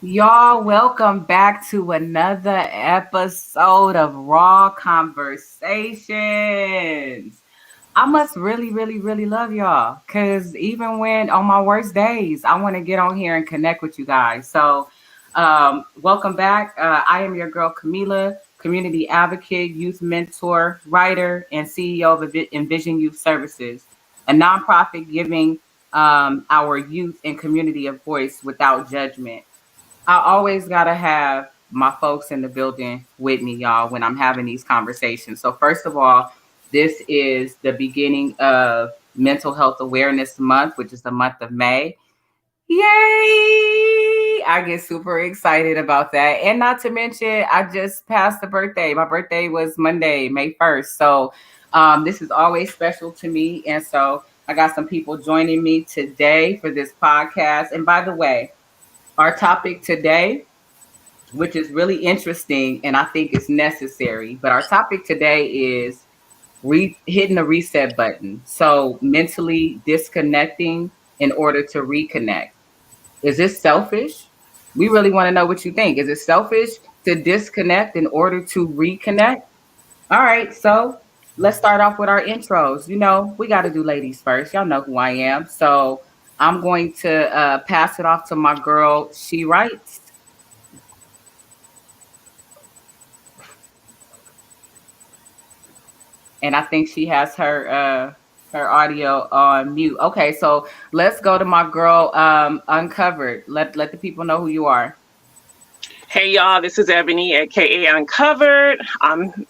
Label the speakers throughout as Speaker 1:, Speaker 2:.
Speaker 1: Y'all, welcome back to another episode of Raw Conversations. I must really, really, really love y'all because even when on my worst days, I want to get on here and connect with you guys. Welcome back. I am your girl, Camila, community advocate, youth mentor, writer, and CEO of Envision Youth Services, a nonprofit giving our youth and community a voice without judgment. I always gotta have my folks in the building with me, y'all, when I'm having these conversations. So first of all, this is the beginning of Mental Health Awareness Month, which is the month of May. Yay! I get super excited about that. And not to mention, I just passed the birthday. My birthday was Monday, May 1st. This is always special to me. And so I got some people joining me today for this podcast. And by the way, our topic today, which is really interesting and I think is necessary, but our topic today is hitting the reset button. So, mentally disconnecting in order to reconnect. Is this selfish? We really want to know what you think. Is it selfish to disconnect in order to reconnect? All right, so let's start off with our intros. We got to do ladies first. Y'all know who I am. So I'm going to pass it off to my girl. She writes, and I think she has her audio on mute. Okay, so let's go to my girl, Uncovered. Let the people know who you are.
Speaker 2: Hey y'all, this is Ebony, aka Uncovered. I'm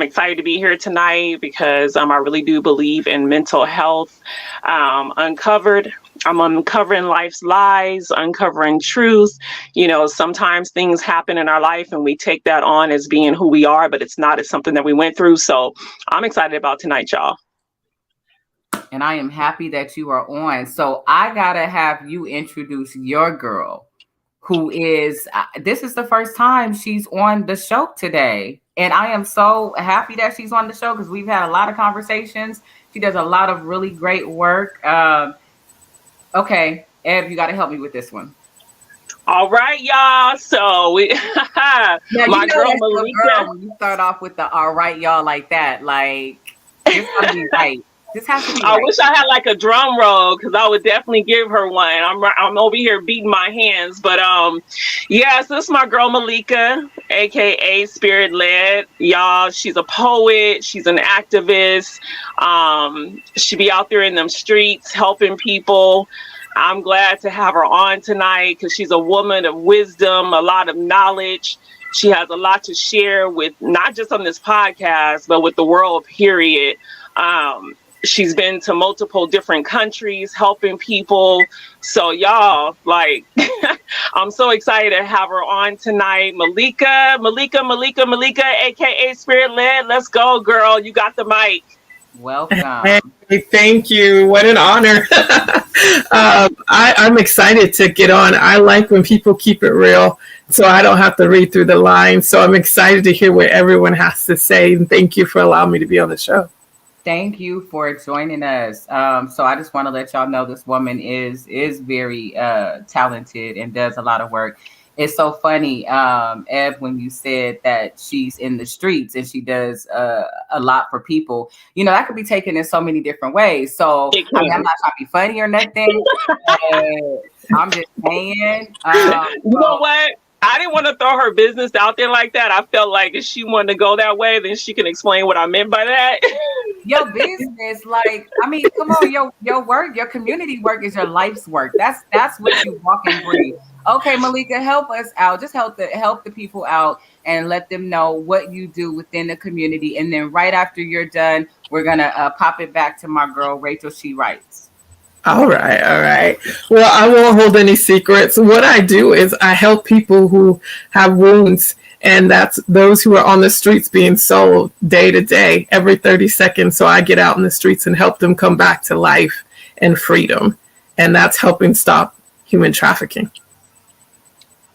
Speaker 2: excited to be here tonight because I really do believe in mental health. Uncovered. I'm uncovering life's lies, uncovering truth. Sometimes things happen in our life and we take that on as being who we are, but it's not. It's something that we went through. So I'm excited about tonight, y'all.
Speaker 1: And I am happy that you are on. So I gotta have you introduce your girl, who is this is the first time she's on the show today. And I am so happy that she's on the show because we've had a lot of conversations. She does a lot of really great work. Okay, Eb, you got to help me with this one.
Speaker 2: All right, y'all. So
Speaker 1: Now,
Speaker 2: my girl Malika.
Speaker 1: When you start off with the all right, y'all, like that, like this got to be right. This has to be
Speaker 2: I
Speaker 1: right.
Speaker 2: wish I had like a drum roll because I would definitely give her one. I'm over here beating my hands, but yes, this is my girl Malika, aka Spirit Led. Y'all, she's a poet. She's an activist. She be out there in them streets helping people. I'm glad to have her on tonight because she's a woman of wisdom, a lot of knowledge. She has a lot to share with not just on this podcast, but with the world. Period. She's been to multiple different countries helping people. So y'all, like, I'm so excited to have her on tonight. Malika, aka Spirit Led. Let's go, girl. You got the mic.
Speaker 1: Welcome.
Speaker 3: Hey, thank you. What an honor. I'm excited to get on. I like when people keep it real, so I don't have to read through the lines. So I'm excited to hear what everyone has to say. And thank you for allowing me to be on the show.
Speaker 1: Thank you for joining us. So I just want to let y'all know this woman is very talented and does a lot of work. It's so funny, Eb, when you said that she's in the streets and she does a lot for people. That could be taken in so many different ways. So I'm not trying to be funny or nothing. I'm just saying.
Speaker 2: You know what? I didn't want to throw her business out there like that. I felt like if she wanted to go that way, then she can explain what I meant by that.
Speaker 1: Your business, come on, your work, your community work is your life's work. That's what you walk and breathe. Okay, Malika, help us out. Just help the people out and let them know what you do within the community. And then right after you're done, we're gonna pop it back to my girl Rachel. She writes.
Speaker 3: All right. Well, I won't hold any secrets. What I do is I help people who have wounds, and that's those who are on the streets being sold day to day, every 30 seconds. So I get out in the streets and help them come back to life and freedom. And that's helping stop human trafficking.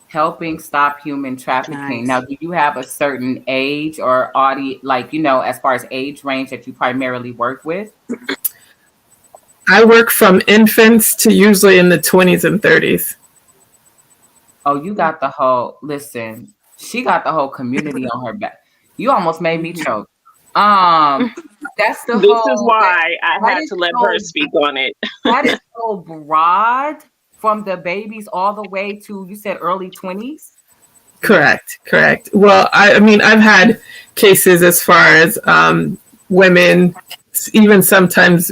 Speaker 1: Helping stop human trafficking.
Speaker 4: Nice.
Speaker 1: Now, do you have a certain age or audience, as far as age range that you primarily work with?
Speaker 3: I work from infants to usually in the 20s and 30s.
Speaker 1: Oh, you got the whole listen. She got the whole community on her back. You almost made me choke. Um, that's the
Speaker 2: This is
Speaker 1: whole
Speaker 2: why I
Speaker 1: that
Speaker 2: had
Speaker 1: is
Speaker 2: to let her
Speaker 1: so
Speaker 2: speak on it.
Speaker 1: that is so broad from the babies all the way to you said early 20s.
Speaker 3: Correct, correct. Well, I mean, I've had cases as far as women, even sometimes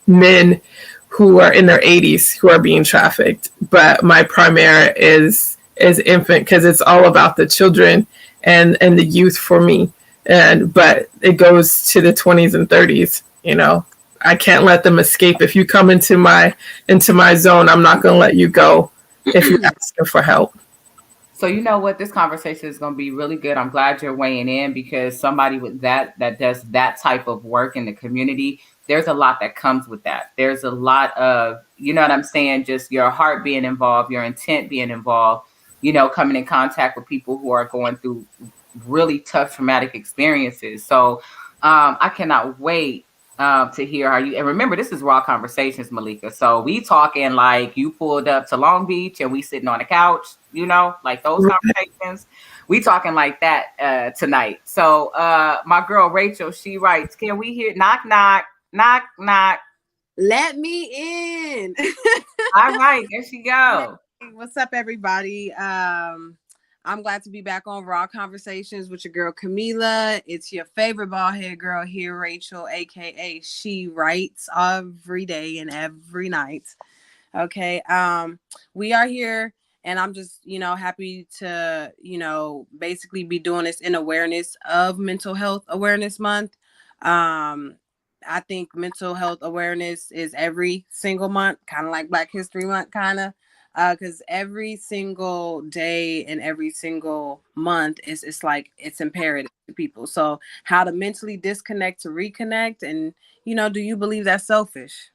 Speaker 3: men who are in their 80s who are being trafficked. But my primary is infant because it's all about the children and the youth for me. And but it goes to the 20s and 30s. You know, I can't let them escape. If you come into my zone, I'm not going to let you go if you're asking for help.
Speaker 1: So you know what, this conversation is going to be really good. I'm glad you're weighing in because somebody with that does that type of work in the community, there's a lot that comes with that. There's a lot of, you know what I'm saying, just your heart being involved, your intent being involved, you know, coming in contact with people who are going through really tough traumatic experiences. So I cannot wait to hear how you, and remember this is raw conversations, Malika, so we talking like you pulled up to Long Beach and we sitting on the couch, you know, like those conversations, we talking like that tonight. So my girl Rachel, she writes, can we hear knock knock knock knock?
Speaker 4: Let me in.
Speaker 1: All right, there she go.
Speaker 4: Hey, what's up, everybody? I'm glad to be back on Raw Conversations with your girl Camila. It's your favorite bald head girl here, Rachel, aka She Writes, every day and every night. Okay. We are here, and I'm just, happy to, basically be doing this in awareness of Mental Health Awareness Month. I think mental health awareness is every single month, kind of like Black History Month, kind of, because every single day and every single month it's like it's imperative to people. So how to mentally disconnect to reconnect, and do you believe that's selfish?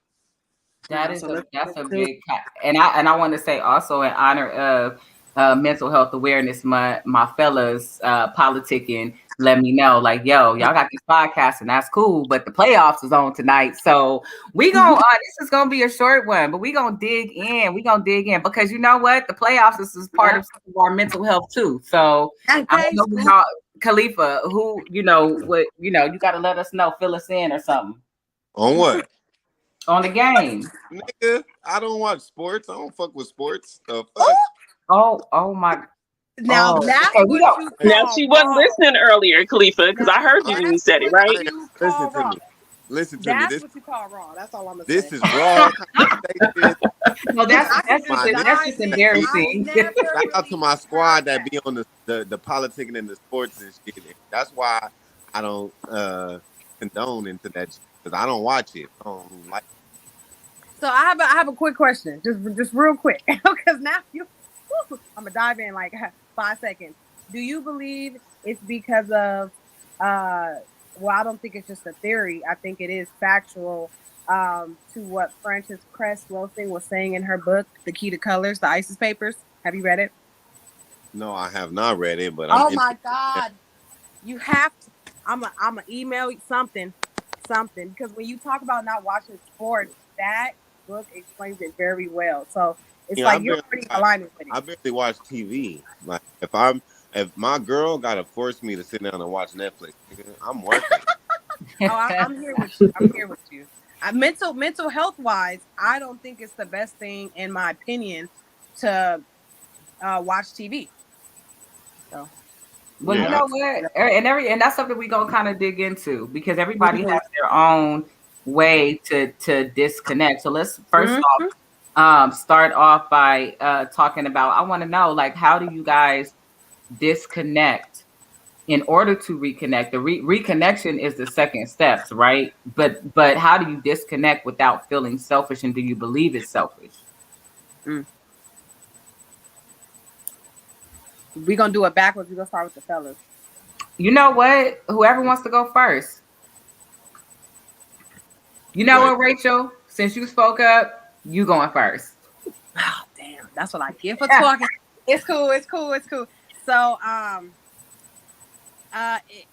Speaker 1: That is
Speaker 4: So
Speaker 1: a
Speaker 4: let's
Speaker 1: that's
Speaker 4: get
Speaker 1: a
Speaker 4: to it.
Speaker 1: big and I want to say also in honor of mental health awareness month, my fellas politicking let me know like yo, y'all got this podcast and that's cool, but the playoffs is on tonight, so we gonna this is gonna be a short one, but we gonna dig in, because you know what, the playoffs is part
Speaker 4: Yeah.
Speaker 1: of some of our mental health too. So I don't
Speaker 4: Okay.
Speaker 1: know who y'all, Khalifa, who what you got to let us know, fill us in or something
Speaker 5: On what?
Speaker 1: on the game.
Speaker 5: Nigga, I don't watch sports. I don't fuck with sports. The fuck?
Speaker 1: Oh my.
Speaker 4: Now
Speaker 1: Oh,
Speaker 4: that's
Speaker 1: okay. We
Speaker 4: what
Speaker 1: go.
Speaker 4: you
Speaker 2: Now
Speaker 4: call
Speaker 2: she wasn't
Speaker 4: raw.
Speaker 2: listening earlier, Khalifa, because I
Speaker 4: Now
Speaker 2: heard you when you
Speaker 4: that's
Speaker 2: said it,
Speaker 4: what
Speaker 2: right?
Speaker 5: I am.
Speaker 4: you
Speaker 5: Listen
Speaker 4: call
Speaker 5: to
Speaker 4: raw.
Speaker 5: me. Listen to me.
Speaker 4: That's
Speaker 5: This
Speaker 4: what you call raw. That's all I'm gonna
Speaker 5: this
Speaker 4: say.
Speaker 5: is raw conversation.
Speaker 1: No,
Speaker 4: Because
Speaker 1: that's
Speaker 4: I can
Speaker 1: that's
Speaker 4: just
Speaker 1: just
Speaker 5: My
Speaker 1: that's
Speaker 4: dive
Speaker 1: just
Speaker 4: in.
Speaker 5: that be
Speaker 4: I've
Speaker 1: embarrassing.
Speaker 4: never
Speaker 5: shout out to
Speaker 4: really
Speaker 5: my
Speaker 4: heard
Speaker 5: squad that
Speaker 4: that.
Speaker 5: be on the politicking and the sports and shit. And that's why I don't condone into that shit because I don't watch it. I don't like.
Speaker 4: So I have a quick question, just real quick, because now I'm gonna dive in like 5 seconds. Do you believe it's because of uh well, I don't think it's just a theory. I think it is factual. To what Frances Cress Welsing was saying in her book, The Key to Colors, the ISIS papers. Have you read it?
Speaker 5: No, I have not read it, but I'm
Speaker 4: Oh
Speaker 5: interested.
Speaker 4: my God. You have to. I'm a email something, because when you talk about not watching sports, that book explains it very well. So it's
Speaker 5: You know,
Speaker 4: like you're already aligning with it.
Speaker 5: I barely watch TV. Like if my girl gotta force me to sit down and watch Netflix, nigga, I'm working.
Speaker 4: Oh, I'm here with you. I'm here with you. Mental health wise, I don't think it's the best thing, in my opinion, to watch TV. So
Speaker 1: Well, you
Speaker 5: Yeah,
Speaker 1: know what, and that's something we gonna kind of dig into because everybody
Speaker 4: Mhm.
Speaker 1: has their own way to disconnect. So let's first
Speaker 4: Mhm.
Speaker 1: off start off by talking about. I want to know like how do you guys disconnect in order to reconnect? The reconnection is the second steps, right? But how do you disconnect without feeling selfish, and do you believe it's selfish?
Speaker 4: Mm. We're gonna do it backwards. We're gonna start with the fellas.
Speaker 1: You know what? Whoever wants to go first. You know
Speaker 5: wait.
Speaker 1: what, Rachel? Since you spoke up, you going first.
Speaker 4: Oh, damn, that's what I get for talking. It's cool. It's cool. It's cool. So, it,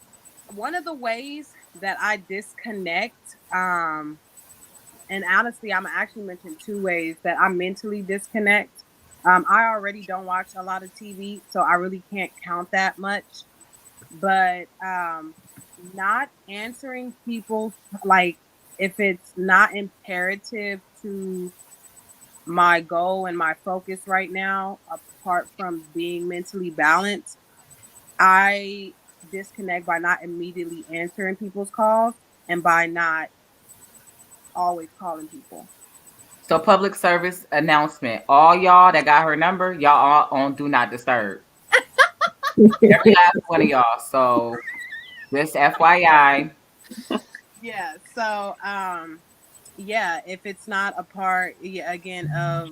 Speaker 4: one of the ways that I disconnect, and honestly, I'm actually mention two ways that I mentally disconnect. I already don't watch a lot of TV, so I really can't count that much. But not answering people, like, if it's not imperative to my goal and my focus right now, apart from being mentally balanced, I disconnect by not immediately answering people's calls and by not always calling people.
Speaker 1: So public service announcement. All y'all that got her number, y'all are on do not disturb. Every last one of y'all. So just FYI.
Speaker 4: Yeah. So yeah, if it's not a part, yeah, again, of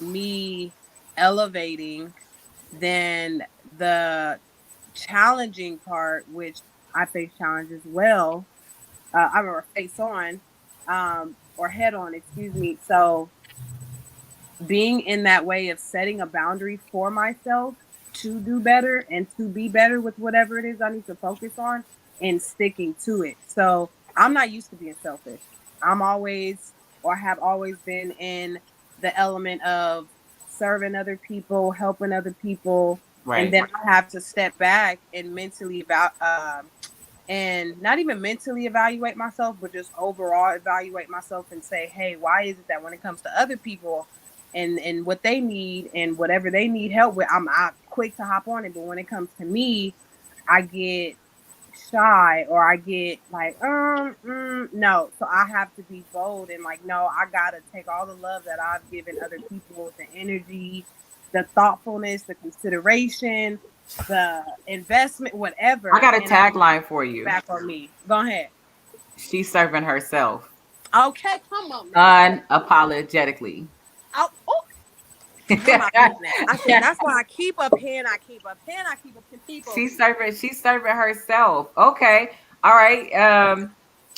Speaker 4: me elevating, then the challenging part, which I face challenge as well, I remember face on, or head on, excuse me. So being in that way of setting a boundary for myself to do better and to be better with whatever it is I need to focus on and sticking to it. So I'm not used to being selfish. I'm always, or have always been, in the element of serving other people, helping other people. And
Speaker 1: Right.
Speaker 4: then I have to step back and mentally and not even mentally evaluate myself, but just overall evaluate myself and say, hey, why is it that when it comes to other people and what they need and whatever they need help with, I'm quick to hop on it, but when it comes to me, I get shy, or I get like, no. So I have to be bold and like, no, I gotta take all the love that I've given other people, the energy, the thoughtfulness, the consideration, the investment, whatever,
Speaker 1: I got a
Speaker 4: and I
Speaker 1: tagline for you.
Speaker 4: back on me. Go ahead.
Speaker 1: She's serving herself
Speaker 4: Okay, come on now.
Speaker 1: unapologetically.
Speaker 4: Oh, where my pen at? I said that's why I keep a pen. I keep a pen. I keep a pen. People.
Speaker 1: She's serving herself. Okay. All right.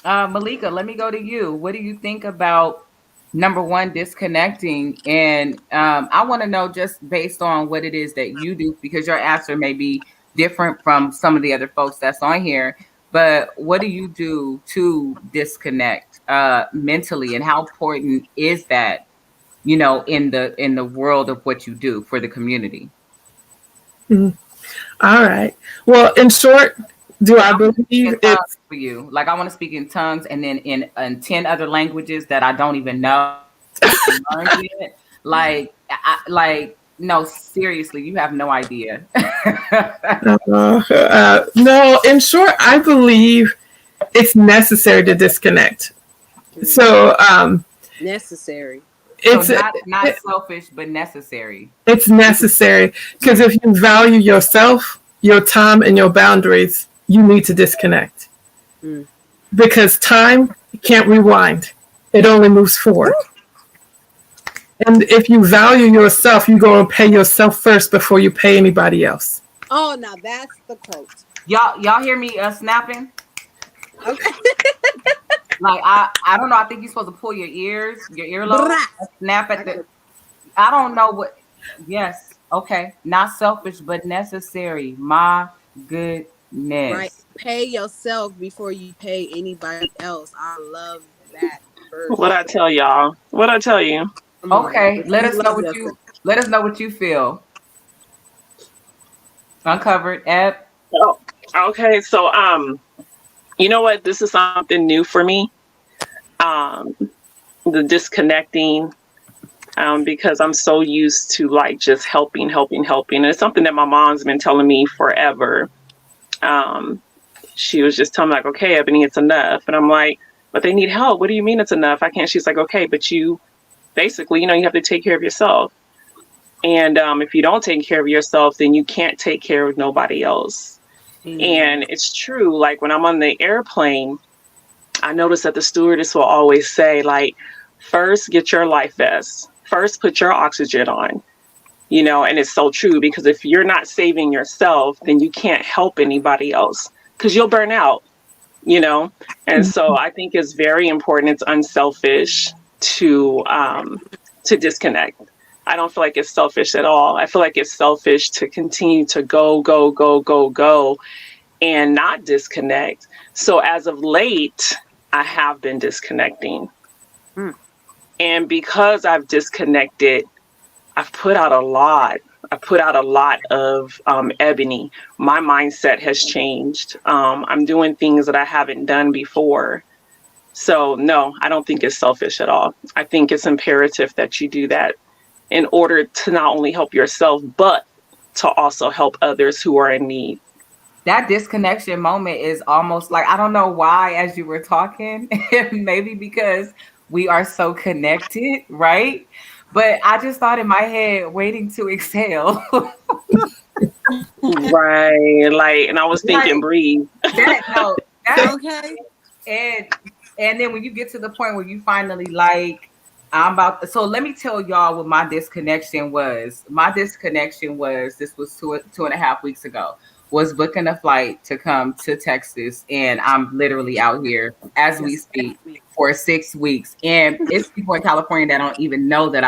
Speaker 1: Malika, let me go to you. What do you think about number one, disconnecting? And I want to know, just based on what it is that you do, because your answer may be different from some of the other folks that's on here. But what do you do to disconnect mentally, and how important is that, in the world of what you do for the community?
Speaker 3: Mhm. All right. Well, in short, do I
Speaker 1: In
Speaker 3: believe
Speaker 1: tongues
Speaker 3: it's
Speaker 1: for you. Like, I want to speak in tongues, and then in 10 other languages that I don't even know, and learned it. Like, no, seriously, you have no idea.
Speaker 3: no, in short, I believe it's necessary to disconnect. So
Speaker 4: Necessary.
Speaker 1: So
Speaker 3: it's
Speaker 1: not selfish, but necessary.
Speaker 3: it's necessary because if you value yourself, your time, and your boundaries, you need to disconnect
Speaker 4: Mm.
Speaker 3: because time can't rewind; it only moves forward. And if you value yourself, you go and pay yourself first before you pay anybody else.
Speaker 4: Oh, now that's the quote.
Speaker 1: Y'all hear me snapping?
Speaker 4: Okay.
Speaker 1: Like, I don't know. I think you're supposed to pull your ears, your earlobe,
Speaker 4: Brah.
Speaker 1: snap at the. I don't know what. Yes. Okay. Not selfish, but necessary. My
Speaker 4: Right.
Speaker 1: goodness.
Speaker 4: Pay yourself before you pay anybody else. I love that
Speaker 2: What
Speaker 4: verse.
Speaker 2: I tell y'all? What I tell you?
Speaker 4: Come on now.
Speaker 1: Okay.
Speaker 4: If
Speaker 1: Let
Speaker 4: you
Speaker 1: us know
Speaker 4: love
Speaker 1: what
Speaker 4: yourself.
Speaker 1: you feel. Uncovered. Ed.
Speaker 2: Oh, okay, so you know what? This is something new for me. Um, the disconnecting, because I'm so used to like just helping, helping, helping. And it's something that my mom's been telling me forever. Um, she was just telling me like, okay, Ebony, it's enough, and I'm like, but they need help. What do you mean it's enough? I can't. She's like, okay, but you basically, you have to take care of yourself. And if you don't take care of yourself, then you can't take care of nobody else. And it's true. Like when I'm on the airplane, I notice that the stewardess will always say, like, first get your life vest, first put your oxygen on, and it's so true because if you're not saving yourself, then you can't help anybody else because you'll burn out, you know? And so I think it's very important. It's unselfish to disconnect. I don't feel like it's selfish at all. I feel like it's selfish to continue to go, go, go, go, go and not disconnect. So as of late, I have been disconnecting.
Speaker 4: Mm.
Speaker 2: And because I've disconnected, I've put out a lot. I put out a lot of ebony. My mindset has changed. I'm doing things that I haven't done before. So, no, I don't think it's selfish at all. I think it's imperative that you do that in order to not only help yourself, but to also help others who are in need.
Speaker 1: That disconnection moment is almost like, I don't know why, as you were talking, maybe because we are so connected, right? But I just thought in my head, waiting to exhale.
Speaker 2: Right. Like, and I was thinking,
Speaker 1: Like
Speaker 2: breathe.
Speaker 1: that, no, that,
Speaker 4: Okay.
Speaker 1: and and then when you get to the point where you finally like, I'm about, so let me tell y'all what my disconnection was. My disconnection was, this was 2.5 weeks ago, was booking a flight to come to Texas, and I'm literally out here as we speak for 6 weeks. And it's people in California that don't even know that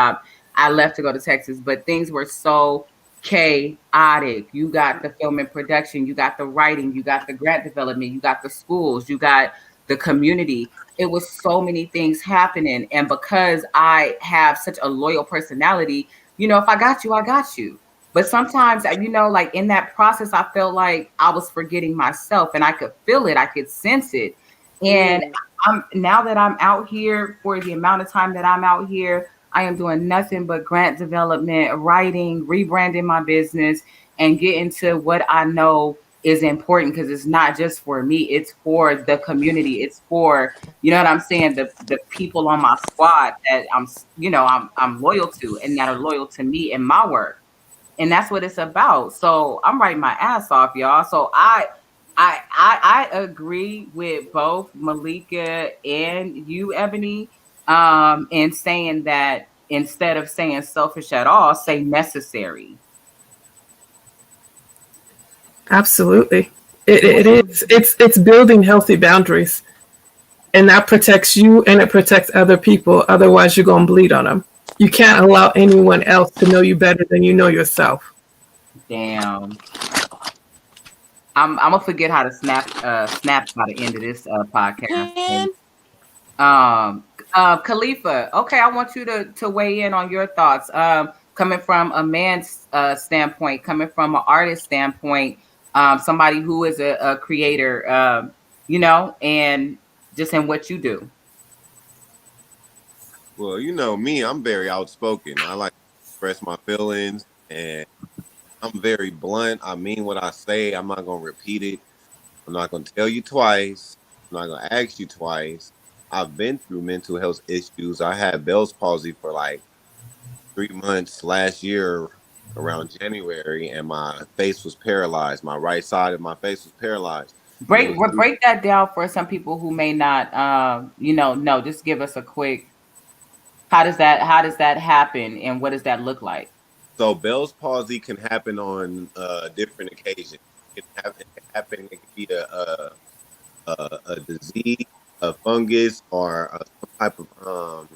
Speaker 1: I left to go to Texas, but things were so chaotic. You got the film and production, you got the writing, you got the grant development, you got the schools, you got the community. It was so many things happening. And because I have such a loyal personality, if I got you, I got you. But sometimes, like in that process, I felt like I was forgetting myself, and I could feel it, I could sense it. And now that I'm out here for the amount of time that I'm out here, I am doing nothing but grant development, writing, rebranding my business, and getting to what I know is important, because it's not just for me, it's for the community, it's for, you know what I'm saying, the people on my squad that I'm loyal to, and that are loyal to me and my work. And that's what it's about. So I'm writing my ass off, y'all. So I agree with both Malika and you, Ebony, in saying that instead of saying selfish at all, say necessary.
Speaker 3: Absolutely. It is. It's building healthy boundaries, and that protects you and it protects other people. Otherwise, you're gonna bleed on them. You can't allow anyone else to know you better than you know yourself.
Speaker 1: Damn. I'm gonna forget how to snap by the end of this podcast.
Speaker 4: Pen.
Speaker 1: Khalifa, okay, I want you to weigh in on your thoughts. Coming from a man's standpoint, coming from an artist standpoint, somebody who is a creator, and just in what you do.
Speaker 5: Well, you know me, I'm very outspoken. I like to express my feelings, and I'm very blunt. I mean what I say. I'm not gonna repeat it. I'm not gonna tell you twice. I'm not gonna ask you twice. I've been through mental health issues. I had Bell's palsy for like 3 months last year around January, and my face was paralyzed. My right side of my face was paralyzed. And it was
Speaker 1: Break that down for some people who may not, know. Just give us a quick. How does that happen, and what does that look like?
Speaker 5: so Bell's palsy can happen on different occasions. It can happen. It could be a disease, a fungus, or some type of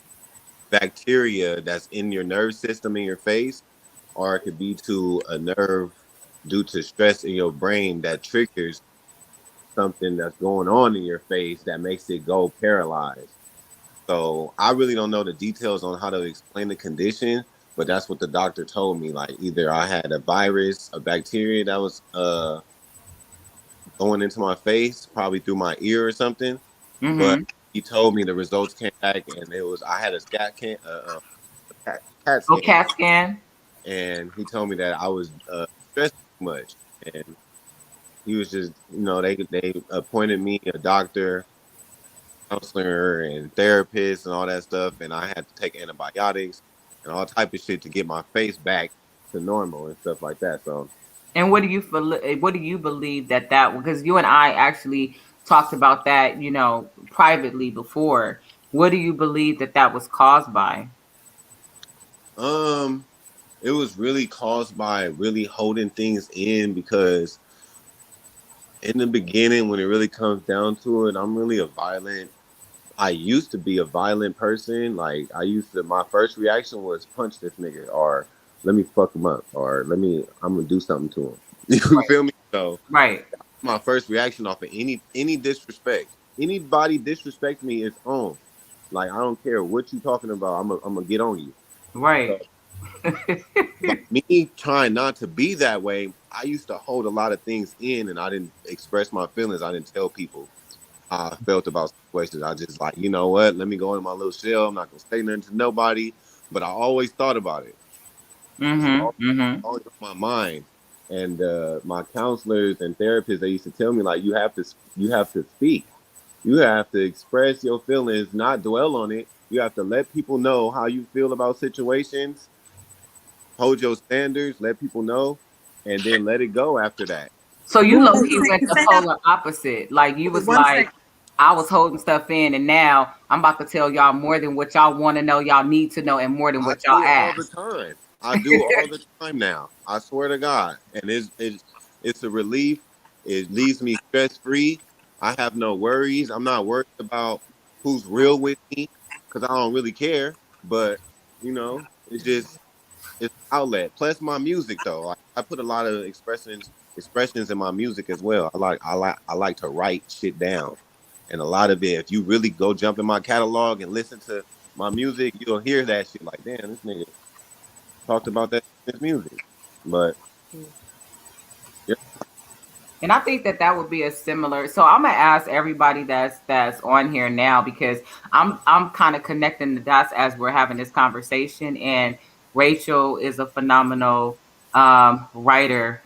Speaker 5: bacteria that's in your nerve system in your face, or it could be to a nerve due to stress in your brain that triggers something that's going on in your face that makes it go paralyzed. So I really don't know the details on how to explain the condition, but that's what the doctor told me. Like either I had a virus, a bacteria that was going into my face, probably through my ear or something. But
Speaker 1: Mm-hmm.
Speaker 5: he told me the results came back, and it was I had a CAT
Speaker 1: Oh,
Speaker 5: scan,
Speaker 1: CAT scan.
Speaker 5: and he told me that I was stressed too much, and he was just they appointed me a doctor, counselor, and therapist, and all that stuff, and I had to take antibiotics and all type of shit to get my face back to normal and stuff like that. So
Speaker 1: And what do you feel? What do you believe that because you and I actually talked about that, privately before. What do you believe that was caused by?
Speaker 5: um, it was really caused by really holding things in because in the beginning, when it really comes down to it, I'm really a violent. I used to be a violent person. Like I used to, my first reaction was punch this nigga, or let me fuck him up, or I'm gonna do something to him. You
Speaker 1: Right.
Speaker 5: feel me? So
Speaker 1: Right.
Speaker 5: my first reaction off of any disrespect, anybody disrespect me is on. Like I don't care what you talking about. I'm gonna get on you. So
Speaker 1: Right.
Speaker 5: But me trying not to be that way, I used to hold a lot of things in, and I didn't express my feelings. I didn't tell people how I felt about situations. I just like, you know what? Let me go in my little shell. I'm not gonna say nothing to nobody. But I always thought about it. It's
Speaker 1: Mm-hmm. Mm-hmm.
Speaker 5: always on my mind. And my counselors and therapists, they used to tell me like, you have to speak. You have to express your feelings, not dwell on it. You have to let people know how you feel about situations, hold your standards, let people know, and then let it go after that.
Speaker 1: So you
Speaker 4: Ooh,
Speaker 1: low key went the
Speaker 4: say that
Speaker 1: polar opposite. Like you was
Speaker 4: one
Speaker 1: like,
Speaker 4: second.
Speaker 1: I was holding stuff in, and now I'm about to tell y'all more than what y'all want to know, y'all need to know, and more than
Speaker 5: I
Speaker 1: what y'all
Speaker 5: do it all the
Speaker 1: ask.
Speaker 5: time. I do all the time now. I swear to God. And it's a relief. It leaves me stress free. I have no worries. I'm not worried about who's real with me because I don't really care. But it's just it's an outlet. Plus my music though. I put a lot of expressions in my music as well. I like to write shit down. And a lot of it, if you really go jump in my catalog and listen to my music, you'll hear that shit like, damn, this nigga talked about that in his music. But yeah,
Speaker 1: And I think that that would be a similar. So I'm gonna ask everybody that's on here now because I'm kind of connecting the dots as we're having this conversation. And Rachel is a phenomenal writer,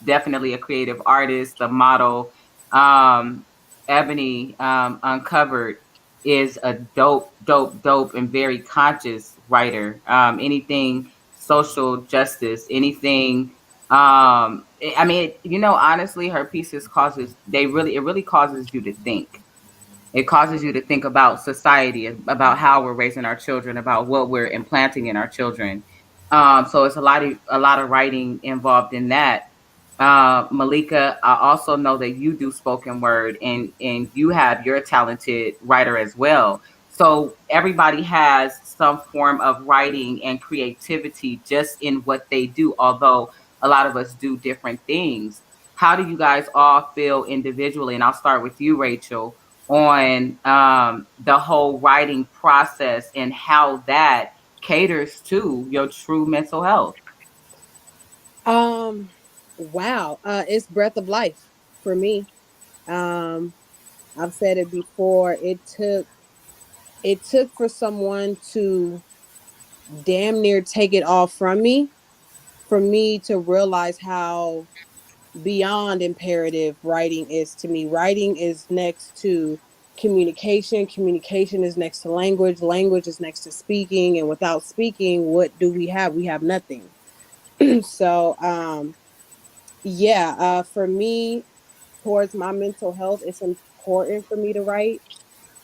Speaker 1: definitely a creative artist, a model. Um, Ebony Uncovered is a dope, and very conscious writer. Anything social justice, anything I mean, honestly, her pieces causes it really causes you to think. It causes you to think about society, about how we're raising our children, about what we're implanting in our children. So it's a lot of writing involved in that. Malika, I also know that you do spoken word, and you have your talented writer as well. So everybody has some form of writing and creativity just in what they do, although a lot of us do different things. How do you guys all feel individually? And I'll start with you, Rachel, on the whole writing process and how that caters to your true mental health.
Speaker 4: Um, wow. It's breath of life for me. Um, I've said it before. It took for someone to damn near take it all from me for me to realize how beyond imperative writing is to me. Writing is next to communication. Communication is next to language. Language is next to speaking. And without speaking, what do we have? We have nothing. So, yeah, for me, towards my mental health, it's important for me to write.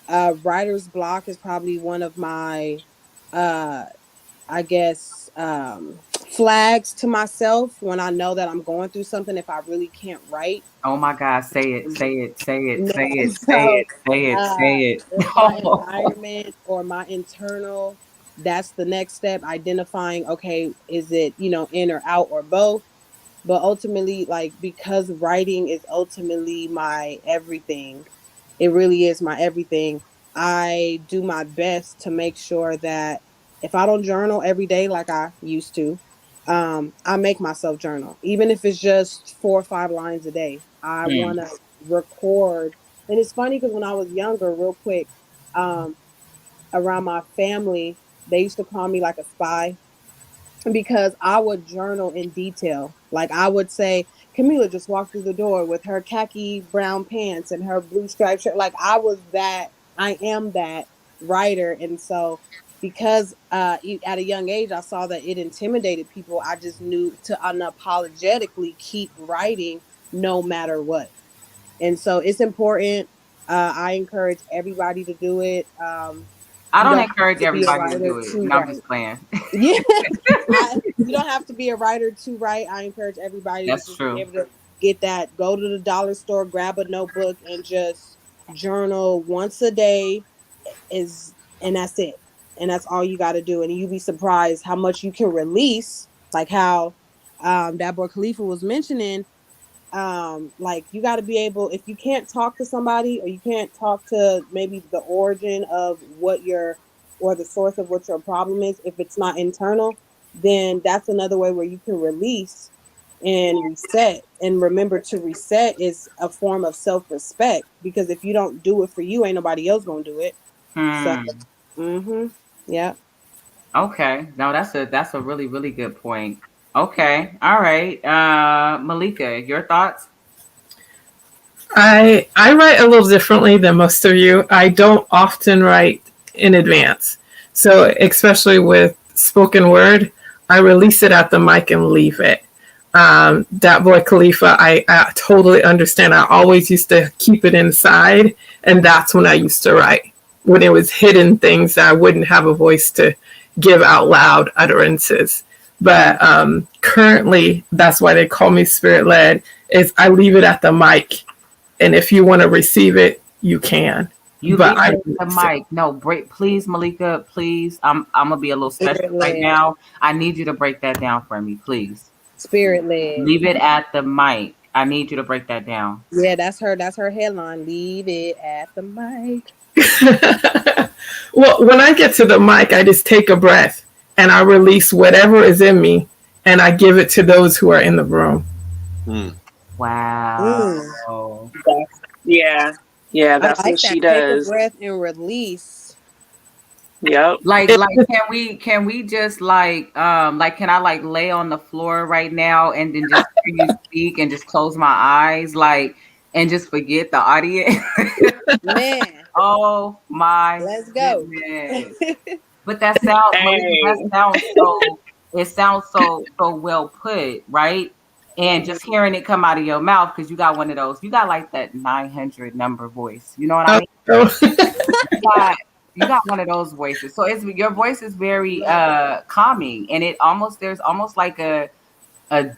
Speaker 4: Writer's block is probably one of my, uh, I guess, flags to myself when I know that I'm going through something. If I really can't write,
Speaker 1: Oh my God, say it, say it, say it,
Speaker 4: no.
Speaker 1: say it, say it,
Speaker 4: So,
Speaker 1: say it, say
Speaker 4: if my
Speaker 1: it.
Speaker 4: environment or my internal, that's the next step. Identifying, okay, is it in or out or both? But ultimately, like, because writing is ultimately my everything, it really is my everything. I do my best to make sure that if I don't journal every day like I used to, I make myself journal, even if it's just 4 or 5 lines a day. I
Speaker 1: Hmm.
Speaker 4: want to record. And it's funny because when I was younger, real quick, um, around my family, they used to call me like a spy because I would journal in detail. Like, I would say, Camila just walked through the door with her khaki brown pants and her blue striped shirt. Like, I am that writer. And so, because at a young age, I saw that it intimidated people, I just knew to unapologetically keep writing no matter what. And so, it's important. I encourage everybody to do it.
Speaker 1: I
Speaker 4: You
Speaker 1: don't
Speaker 4: don't have
Speaker 1: encourage
Speaker 4: to be a
Speaker 1: everybody to
Speaker 4: writer
Speaker 1: do it.
Speaker 4: to
Speaker 1: No, I'm
Speaker 4: write.
Speaker 1: just playing.
Speaker 4: Yeah, you don't have to be a writer to write. I encourage everybody to
Speaker 1: That's
Speaker 4: just be
Speaker 1: true.
Speaker 4: able to get that. Go to the dollar store, grab a notebook, and just journal once a day. And that's it. And that's all you got to do. And you'd be surprised how much you can release. Like how that boy Khalifa was mentioning. Like, you got to be able, if you can't talk to somebody or you can't talk to maybe the origin of what you're
Speaker 6: or the source of what your problem is, if it's not internal, then that's another way where you can release and reset. And remember, to reset is a form of self-respect, because if you don't do it for you, ain't nobody else gonna do it. So yeah.
Speaker 1: Okay. No, that's a really, really good point. Okay. All right. Malika, your thoughts?
Speaker 3: I write a little differently than most of you. I don't often write in advance. So especially with spoken word, I release it at the mic and leave it. That boy Khalifa, I totally understand. I always used to keep it inside, and that's when I used to write. When it was hidden things that I wouldn't have a voice to give out loud utterances. But currently, that's why they call me spirit led. Is I leave it at the mic, and if you want to receive it, you can.
Speaker 1: You
Speaker 3: But
Speaker 1: leave it at the mic. No, break, please, Malika. Please, I'm gonna be a little special right
Speaker 6: Spirit-led.
Speaker 1: now. I need you to break that down for me, please.
Speaker 6: Spirit led.
Speaker 1: Leave it at the mic. I need you to break that down.
Speaker 6: Yeah, that's her headline. Leave it at the mic.
Speaker 3: Well, when I get to the mic, I just take a breath and I release whatever is in me, and I give it to those who are in the room.
Speaker 1: Wow.
Speaker 2: Yeah. Yeah,
Speaker 6: I
Speaker 2: that's
Speaker 6: like
Speaker 2: what she
Speaker 6: that. Take a
Speaker 2: does.
Speaker 6: breath and release.
Speaker 2: Yep.
Speaker 1: Like can we just like can I like lay on the floor right now and then just hear you speak and just close my eyes and just forget the audience?
Speaker 6: Man,
Speaker 1: Oh my
Speaker 6: let's go.
Speaker 1: goodness. But that sounds it sounds so well put, right? And just hearing it come out of your mouth, because you got one of those, you got like that 900 number voice. You know what I mean? You got one of those voices. So your voice is very calming, and there's almost like a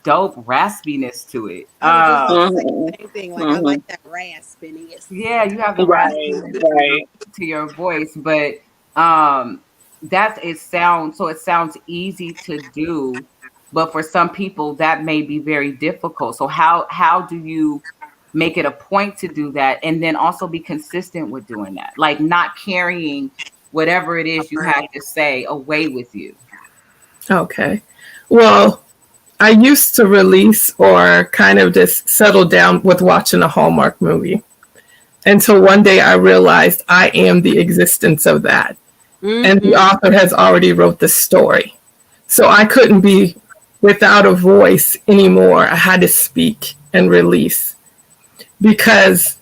Speaker 1: dope raspiness to it.
Speaker 6: I was just saying the same thing. Like I like that raspiness.
Speaker 1: Yeah, you have the
Speaker 2: Right.
Speaker 1: to your voice, but it sounds easy to do, but for some people that may be very difficult. So how do you make it a point to do that, and then also be consistent with doing that, like not carrying whatever it is you have to say away with you?
Speaker 3: Okay. Well, I used to release or kind of just settle down with watching a Hallmark movie, until one day I realized I am the existence of that. And the author has already wrote the story. So I couldn't be without a voice anymore. I had to speak and release, because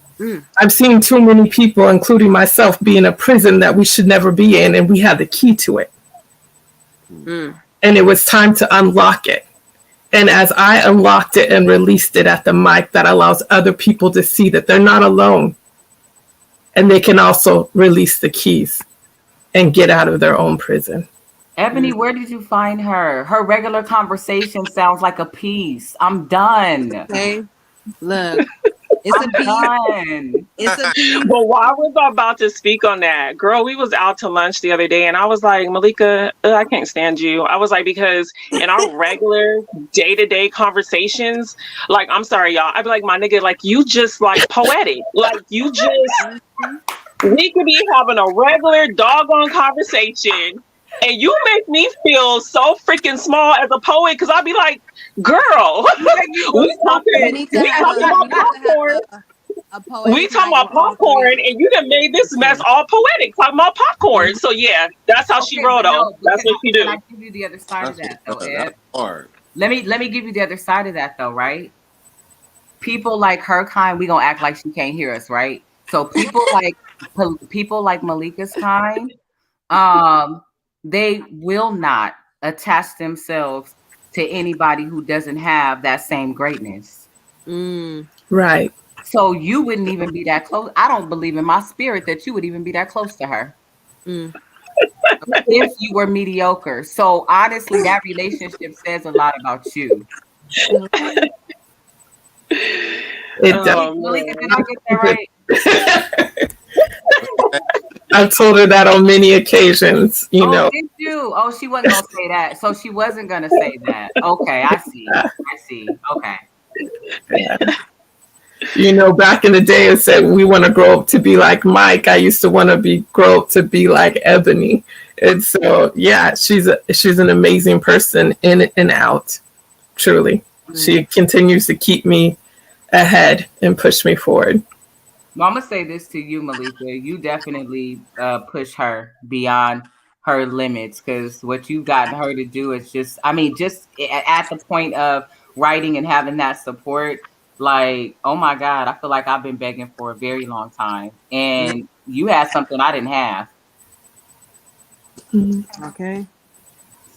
Speaker 3: I've seen too many people, including myself, be in a prison that we should never be in, and we had the key to it. And it was time to unlock it. And as I unlocked it and released it at the mic, that allows other people to see that they're not alone, and they can also release the keys and get out of their own prison.
Speaker 1: Ebony, where did you find her? Her regular conversation sounds like a piece. I'm done.
Speaker 6: Okay. Look, it's a piece.
Speaker 1: Done.
Speaker 6: It's a piece.
Speaker 2: But while I was about to speak on that, girl, we was out to lunch the other day, and I was like, Malika, I can't stand you. I was like, because in our regular day-to-day conversations, like, I'm sorry, y'all, I'd be like, my nigga, like, you just like poetic. Like, you just, we could be having a regular doggone conversation, and you make me feel so freaking small as a poet, because I'll be like, girl, we talking about popcorn. We talking about popcorn, and you done made this mess all poetic, talking about popcorn. So yeah, that's how she rolled. That's what she do.
Speaker 1: Can I give you the other side of that, though, Ed?
Speaker 5: That's hard.
Speaker 1: Let me give you the other side of that, though, right? People like her kind, we gonna act like she can't hear us, right? So people like Malika's kind, they will not attach themselves to anybody who doesn't have that same greatness.
Speaker 3: Right.
Speaker 1: So you wouldn't even be that close. I don't believe in my spirit that you would even be that close to her. If you were mediocre. So honestly, that relationship says a lot about you. Malika, did I get that right?
Speaker 3: I've told her that on many occasions, you know.
Speaker 1: Did you? Oh, she wasn't gonna say that. So she wasn't gonna say that. Okay, I see. Okay.
Speaker 3: Yeah. You know, back in the day, it said we want to grow up to be like Mike. I used to want to grow up to be like Ebony. And so, yeah, she's an amazing person in and out. Truly, she continues to keep me ahead and push me forward.
Speaker 1: Well, I'm gonna say this to you, Malika. You definitely push her beyond her limits, because what you've gotten her to do is just, I mean, just at the point of writing and having that support. Like, oh my God, I feel like I've been begging for a very long time, and you had something I didn't have.
Speaker 4: Okay.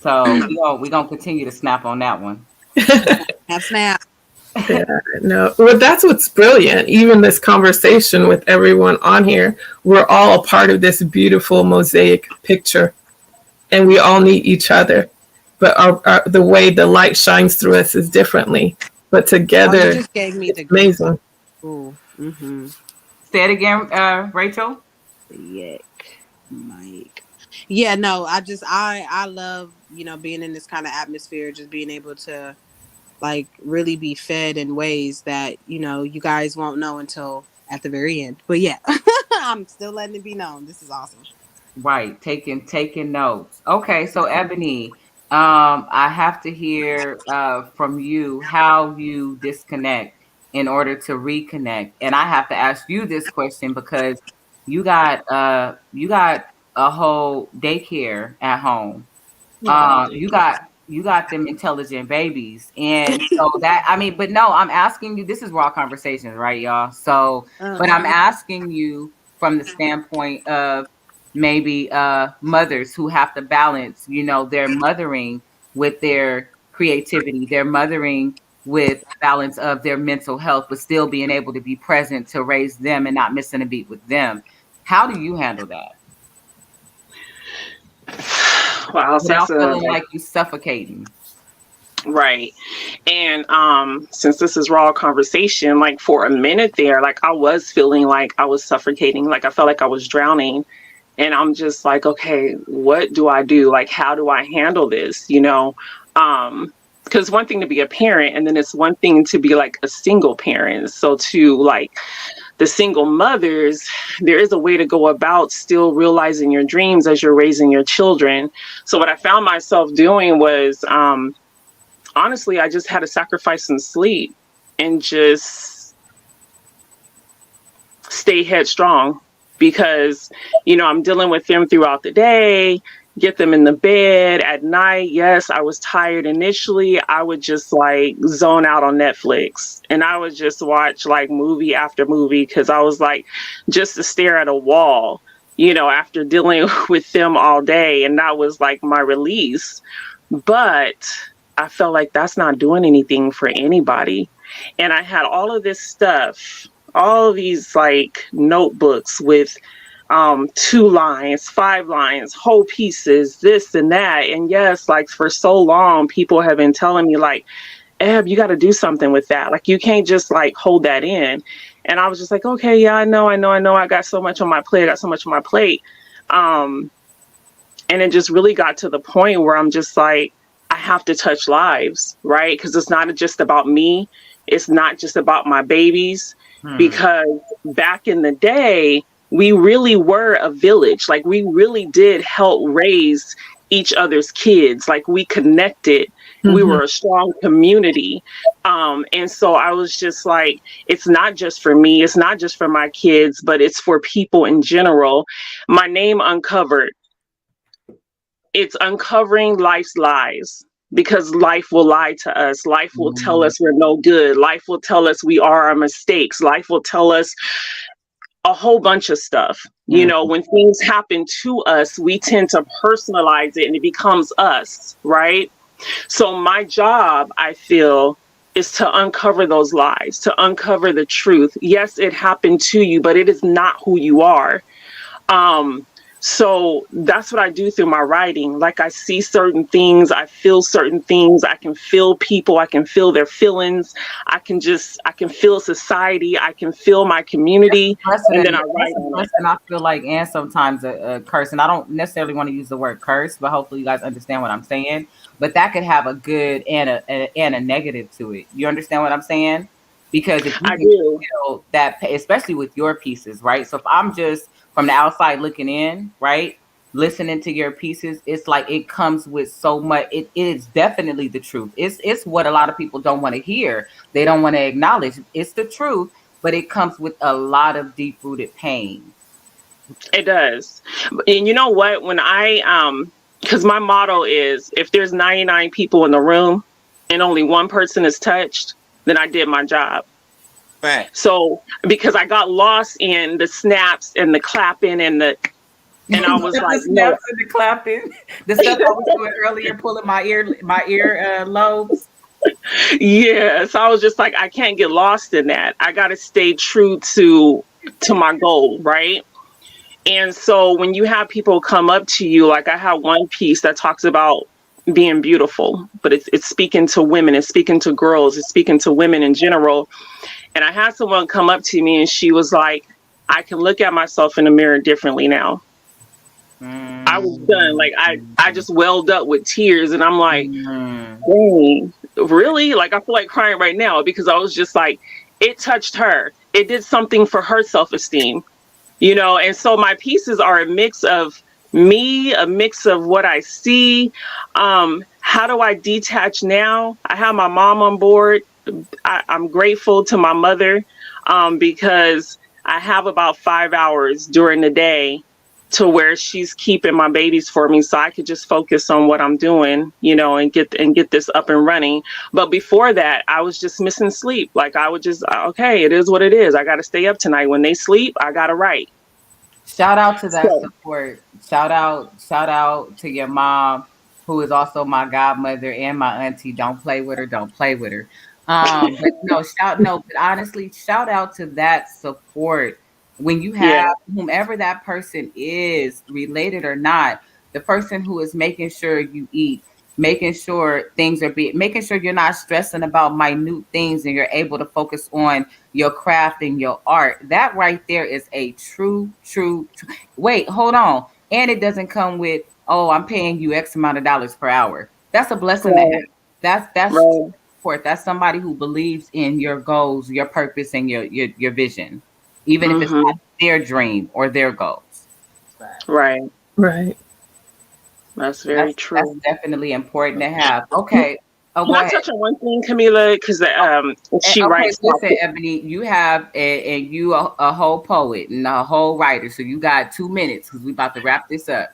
Speaker 1: So we gonna continue to snap on that one.
Speaker 4: Have snap.
Speaker 3: Yeah, no, well, that's what's brilliant. Even this conversation with everyone on here, we're all a part of this beautiful mosaic picture, and we all need each other. But the way the light shines through us is differently. But
Speaker 4: Oh, you
Speaker 3: together,
Speaker 4: just gave me
Speaker 3: it's
Speaker 4: the
Speaker 3: amazing.
Speaker 4: Ooh.
Speaker 1: Say it again, Rachel.
Speaker 4: Yuck, Mike. Yeah, no, I love, being in this kind of atmosphere, just being able to like really be fed in ways that, you guys won't know until at the very end. But yeah, I'm still letting it be known. This is awesome.
Speaker 1: Right, taking notes. Okay, so Ebony, I have to hear from you how you disconnect in order to reconnect, and I have to ask you this question because you got a whole daycare at home. You got them intelligent babies, and so that, I mean, but no, I'm asking you. This is raw conversations, right, y'all? So, but I'm asking you from the standpoint of maybe mothers who have to balance, their mothering with their creativity, their mothering with balance of their mental health, but still being able to be present to raise them and not missing a beat with them. How do you handle that
Speaker 2: Wow, so
Speaker 1: without
Speaker 2: that's a
Speaker 1: feeling like you suffocating?
Speaker 2: right. And since this is raw conversation, like for a minute there, like I was feeling like I was suffocating, like I felt like I was drowning. And I'm just like, okay, what do I do? Like, how do I handle this? Because one thing to be a parent, and then it's one thing to be like a single parent. So to like the single mothers, there is a way to go about still realizing your dreams as you're raising your children. So what I found myself doing was, honestly, I just had to sacrifice some sleep and just stay headstrong because, I'm dealing with them throughout the day, get them in the bed at night. Yes, I was tired initially. I would just like zone out on Netflix and I would just watch like movie after movie because I was like just to stare at a wall, after dealing with them all day. And that was like my release. But I felt like that's not doing anything for anybody. And I had all of this stuff, all of these like notebooks with 2 lines, 5 lines, whole pieces, this and that. And yes, like for so long, people have been telling me like, Eb, you got to do something with that. Like you can't just like hold that in. And I was just like, okay, yeah, I know. I got so much on my plate. I got so much on my plate. And it just really got to the point where I'm just like, I have to touch lives, right? Because it's not just about me. It's not just about my babies. Because back in the day, we really were a village. Like we really did help raise each other's kids. Like we connected. We were a strong community. And so I was just like, it's not just for me. It's not just for my kids, but it's for people in general. My name Uncovered. It's uncovering life's lies because life will lie to us. Life will tell us we're no good. Life will tell us we are our mistakes. Life will tell us a whole bunch of stuff. When things happen to us, we tend to personalize it and it becomes us, right? So my job, I feel, is to uncover those lies, to uncover the truth. Yes, it happened to you, but it is not who you are. So that's what I do through my writing. Like I see certain things, I feel certain things, I can feel people, I can feel their feelings, I can feel society, I can feel my community, and then I write on it.
Speaker 1: And I feel like, and sometimes a curse, and I don't necessarily want to use the word curse, but hopefully you guys understand what I'm saying. But that could have a good and a negative to it. You understand what I'm saying? Because if you
Speaker 2: I
Speaker 1: can
Speaker 2: do.
Speaker 1: feel that, especially with your pieces, right? So if I'm just from the outside looking in, right? listening to your pieces, it's like it comes with so much. It is definitely the truth. It's what a lot of people don't want to hear. They don't want to acknowledge. It's the truth, but it comes with a lot of deep rooted pain.
Speaker 2: It does. And you know what? When because my motto is, if there's 99 people in the room and only one person is touched, then I did my job.
Speaker 5: Fact.
Speaker 2: So because I got lost in the snaps and the clapping and I was like,
Speaker 1: the
Speaker 2: no.
Speaker 1: snaps and the clapping, the stuff I was doing earlier, pulling my ear lobes.
Speaker 2: Yeah. So I was just like, I can't get lost in that. I got to stay true to my goal, right? And so when you have people come up to you, like I have one piece that talks about being beautiful, but it's speaking to women, it's speaking to girls, it's speaking to women in general. And I had someone come up to me and she was like, I can look at myself in the mirror differently now. I was done. Like I just welled up with tears and I'm like, dang, really? Like I feel like crying right now because I was just like, it touched her. It did something for her self-esteem. And so my pieces are a mix of me, a mix of what I see. How do I detach now? I have my mom on board. I'm grateful to my mother because I have about 5 hours during the day to where she's keeping my babies for me so I could just focus on what I'm doing, and get this up and running. But before that, I was just missing sleep. Like I would just, okay, it is what it is. I got to stay up tonight. When they sleep, I got to write.
Speaker 1: Shout out to that support. Shout out to your mom, who is also my godmother and my auntie. Don't play with her. Don't play with her. But honestly, shout out to that support. When you have whomever that person is, related or not, the person who is making sure you eat, making sure making sure you're not stressing about minute things and you're able to focus on your craft and your art. That right there is a true. Wait, hold on. And it doesn't come with, oh, I'm paying you X amount of dollars per hour. That's a blessing to have. That's
Speaker 2: right.
Speaker 1: Support. That's somebody who believes in your goals, your purpose, and your vision, even if it's not their dream or their goals.
Speaker 2: Right. That's very true.
Speaker 1: That's definitely important to have. Okay.
Speaker 2: Can I touch on one thing, Camila? Because she writes.
Speaker 1: Listen, Ebony, you have a whole poet and a whole writer, so you got 2 minutes because we about to wrap this up.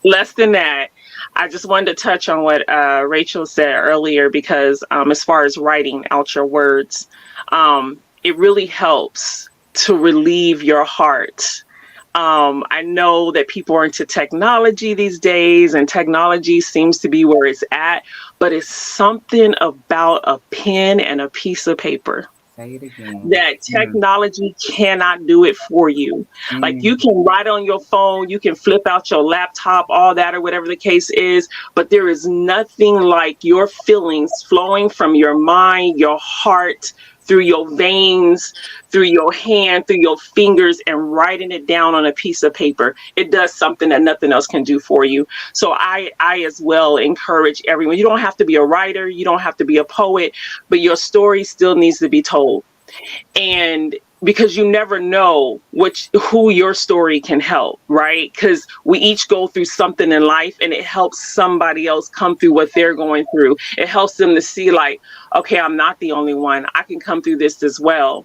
Speaker 2: Less than that. I just wanted to touch on what Rachel said earlier because as far as writing out your words, it really helps to relieve your heart. I know that people are into technology these days and technology seems to be where it's at, but it's something about a pen and a piece of paper.
Speaker 1: Say it again.
Speaker 2: That technology cannot do it for you. Like you can write on your phone, you can flip out your laptop, all that or whatever the case is, but there is nothing like your feelings flowing from your mind, your heart, through your veins, through your hand, through your fingers, and writing it down on a piece of paper. It does something that nothing else can do for you. So I as well encourage everyone. You don't have to be a writer. You don't have to be a poet, but your story still needs to be told. And because you never know who your story can help, right? Because we each go through something in life and it helps somebody else come through what they're going through. It helps them to see like, okay, I'm not the only one. I can come through this as well.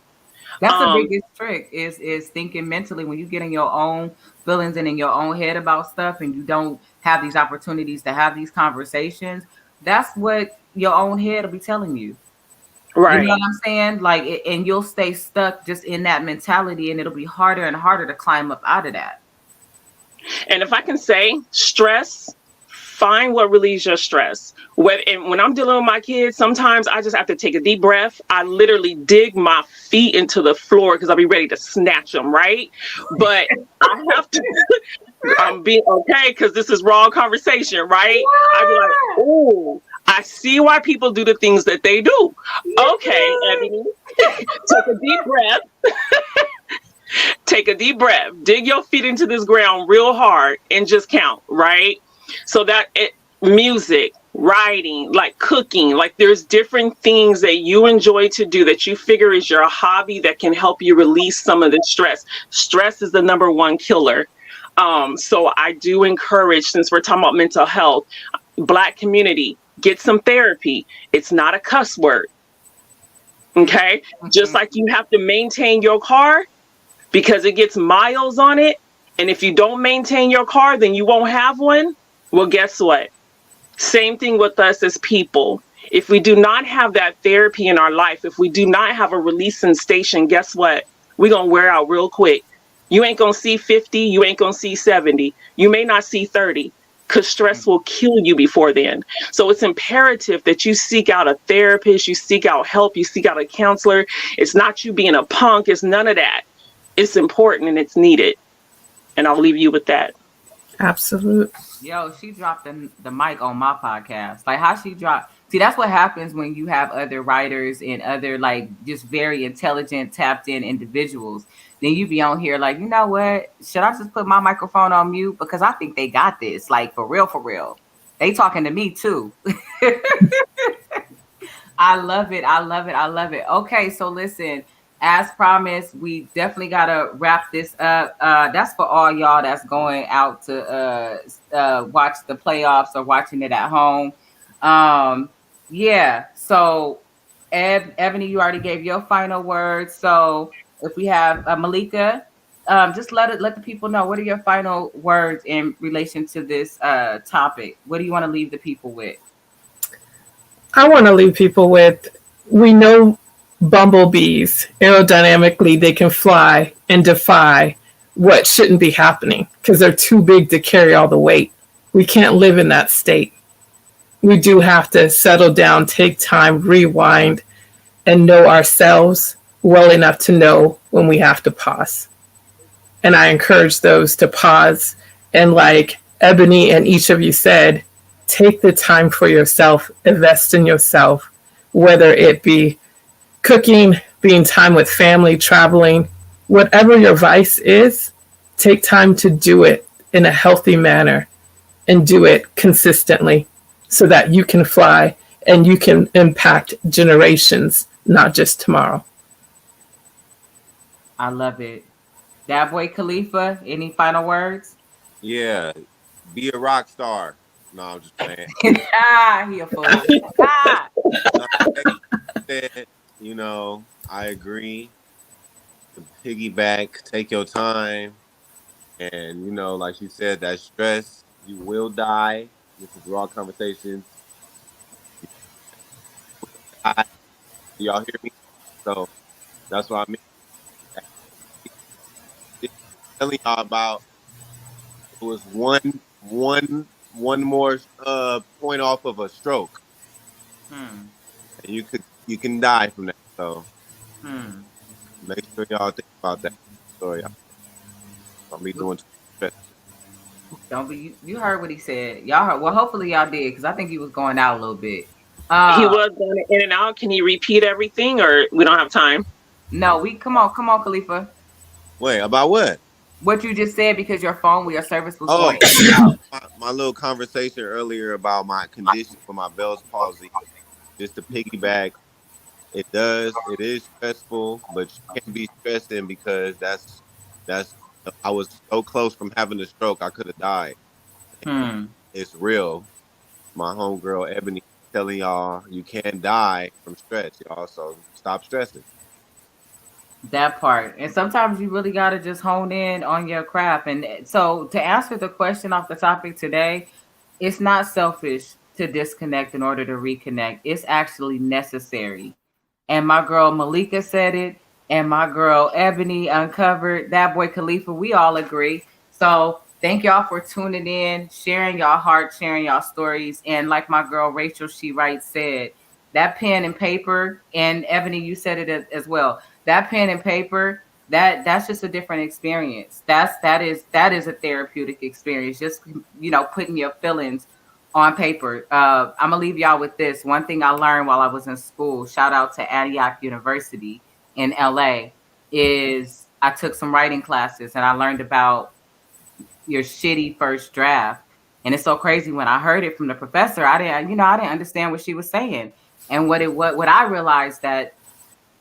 Speaker 1: That's the biggest trick is thinking mentally when you get in your own feelings and in your own head about stuff and you don't have these opportunities to have these conversations. That's what your own head will be telling you.
Speaker 2: Right.
Speaker 1: You know what I'm saying? Like, and you'll stay stuck just in that mentality and it'll be harder and harder to climb up out of that.
Speaker 2: And if I can say stress, find what relieves your stress. When I'm dealing with my kids, sometimes I just have to take a deep breath. I literally dig my feet into the floor because I'll be ready to snatch them, right? But I have to, I'm being okay because this is raw conversation, right? I'd be like, ooh. I see why people do the things that they do. Okay, Ebony, take a deep breath. Take a deep breath. Dig your feet into this ground real hard and just count, right? So music, writing, like cooking, like there's different things that you enjoy to do that you figure is your hobby that can help you release some of the stress. Stress is the number one killer. So I do encourage, since we're talking about mental health, Black community, get some therapy. It's not a cuss word. Okay. Just like you have to maintain your car because it gets miles on it. And if you don't maintain your car, then you won't have one. Well, guess what? Same thing with us as people. If we do not have that therapy in our life, if we do not have a releasing station, guess what? We're going to wear out real quick. You ain't going to see 50. You ain't going to see 70. You may not see 30 because stress will kill you before then. So it's imperative that you seek out a therapist, you seek out help, you seek out a counselor. It's not you being a punk. It's none of that. It's important and it's needed. And I'll leave you with that.
Speaker 3: Absolute.
Speaker 1: Yo, she dropped the mic on my podcast. Like how she dropped. See, that's what happens when you have other writers and other like just very intelligent, tapped in individuals. Then you be on here like, you know what? Should I just put my microphone on mute? Because I think they got this. Like for real, for real. They talking to me too. I love it. I love it. I love it. Okay, so listen, as promised, we definitely gotta wrap this up. That's for all y'all that's going out to watch the playoffs or watching it at home. Um, yeah. So, Ebony, you already gave your final words. So, if we have Malika, just let the people know what are your final words in relation to this topic. What do you want to leave the people with?
Speaker 3: I want to leave people with, we know bumblebees, aerodynamically, they can fly and defy what shouldn't be happening because they're too big to carry all the weight. We can't live in that state. We do have to settle down, take time, rewind, and know ourselves well enough to know when we have to pause. And I encourage those to pause. And like Ebony and each of you said, take the time for yourself, invest in yourself, whether it be cooking, being time with family, traveling, whatever your vice is, take time to do it in a healthy manner and do it consistently so that you can fly and you can impact generations, not just tomorrow.
Speaker 1: I love it. That boy Khalifa, any final words?
Speaker 5: Yeah, be a rock star. No, I'm just playing.
Speaker 1: He a fool. Ah.
Speaker 5: You know, I agree. To piggyback, take your time, and you know, like she said, that stress, you will die. This is raw conversations. Y'all hear me? So that's what I mean. Telling y'all about it was one more point off of a stroke,
Speaker 1: Hmm.
Speaker 5: and you can die from that. So
Speaker 1: Hmm.
Speaker 5: make sure y'all think about that. So y'all don't be doing too much.
Speaker 1: Don't be. You heard what he said. Y'all heard. Well, hopefully y'all did because I think he was going out a little bit.
Speaker 2: He
Speaker 1: Uh,
Speaker 2: was going in and out. Can you repeat everything or we don't have time?
Speaker 1: no, we come on, Khalifa.
Speaker 5: Wait, about what?
Speaker 1: What you just said because your phone, your service was going
Speaker 5: Oh,
Speaker 1: in and out.
Speaker 5: my little conversation earlier about my condition for my Bell's palsy. Just to piggyback, it is stressful, but you can't be stressing because that's I was so close from having a stroke, I could have died.
Speaker 1: Hmm.
Speaker 5: It's real. My homegirl Ebony telling y'all you can't die from stress, y'all. So stop stressing.
Speaker 1: That part. And sometimes you really got to just hone in on your craft. And so, to answer the question off the topic today, it's not selfish to disconnect in order to reconnect. It's actually necessary. And my girl Malika said it, and my girl Ebony uncovered that boy Khalifa. We all agree. So, thank y'all for tuning in, sharing y'all heart, sharing y'all stories. And like my girl Rachel, she writes, said, that pen and paper, and Ebony, you said it as well, that pen and paper, that's just a different experience. That is a therapeutic experience, just putting your feelings on paper. I'm gonna leave y'all with this one thing I learned while I was in school. Shout out to Antioch University in LA. Is I took some writing classes and I learned about your shitty first draft. And it's so crazy when I heard it from the professor, I didn't understand what she was saying. And what I realized that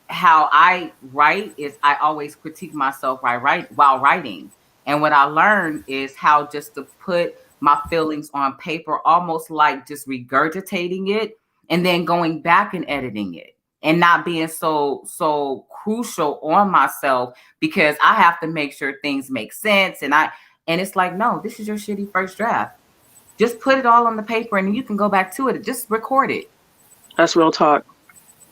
Speaker 1: how I write is I always critique myself while writing. And what I learned is how just to put my feelings on paper, almost like just regurgitating it and then going back and editing it and not being so crucial on myself because I have to make sure things make sense. And it's like, no, this is your shitty first draft. Just put it all on the paper and you can go back to it. Just record it.
Speaker 2: That's real talk.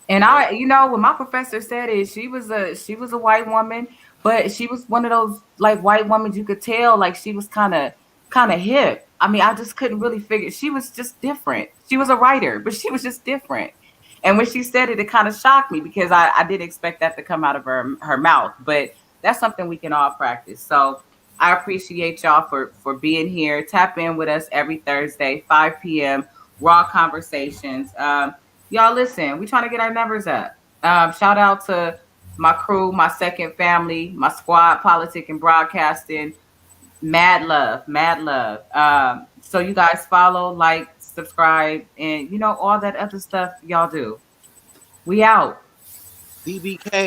Speaker 1: And I, what my professor said is she was a white woman, but she was one of those like white women you could tell like she was kind of hip. I mean, I just couldn't really figure. She was just different. She was a writer, but she was just different. And when she said it, it kind of shocked me because I didn't expect that to come out of her mouth. But that's something we can all practice. So I appreciate y'all for being here. Tap in with us every Thursday, 5 p.m. Raw Conversations. Y'all listen, we trying to get our numbers up. Shout out to my crew, my second family, my squad, politic and broadcasting. Mad love, mad love. So you guys follow, like, subscribe, and all that other stuff y'all do. We out.
Speaker 5: DBK.